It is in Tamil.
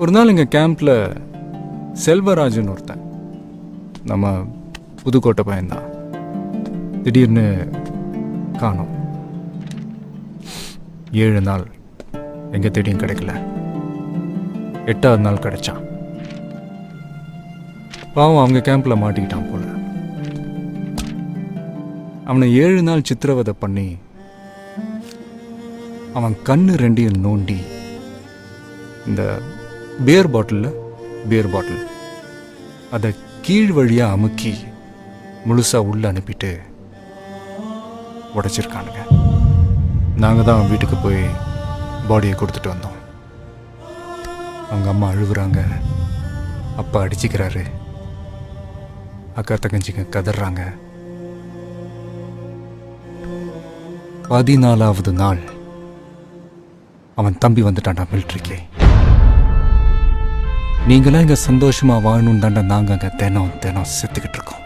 ஒரு நாள் எங்கள் கேம்பில் செல்வராஜன் ஒருத்தன், நம்ம புதுக்கோட்டை பையன்தான், திடீர்னு காணோம். 7 நாள் எங்கே தேடியும் கிடைக்கல. 8ஆவது நாள் கிடைச்சான். பாவம் அவங்க கேம்பில் மாட்டிக்கிட்டான் போல. அவனை 7 நாள் சித்திரவதை பண்ணி அவன் கண்ணு 2ஐயும் நோண்டி இந்த பியர் பாட்டில் அதை கீழ் வழியாக அமுக்கி முழுசாக உள்ளே அனுப்பிட்டு உடைச்சிருக்கானுங்க. நாங்கள் தான் வீட்டுக்கு போய் பாடியை கொடுத்துட்டு வந்தோம். அவங்க அம்மா அழுகுறாங்க, அப்பா அடிச்சுக்கிறாரு, அக்கா தங்கச்சிங்க கதறாங்க. 14ஆவது நாள் அவன் தம்பி வந்துட்டான்டா மிலிட்ரிக்கு. நீங்களாம் இங்கே சந்தோஷமாக வாழணும்னு தாண்டா நாங்கள் அங்கே தினம் செத்துக்கிட்டு இருக்கோம்.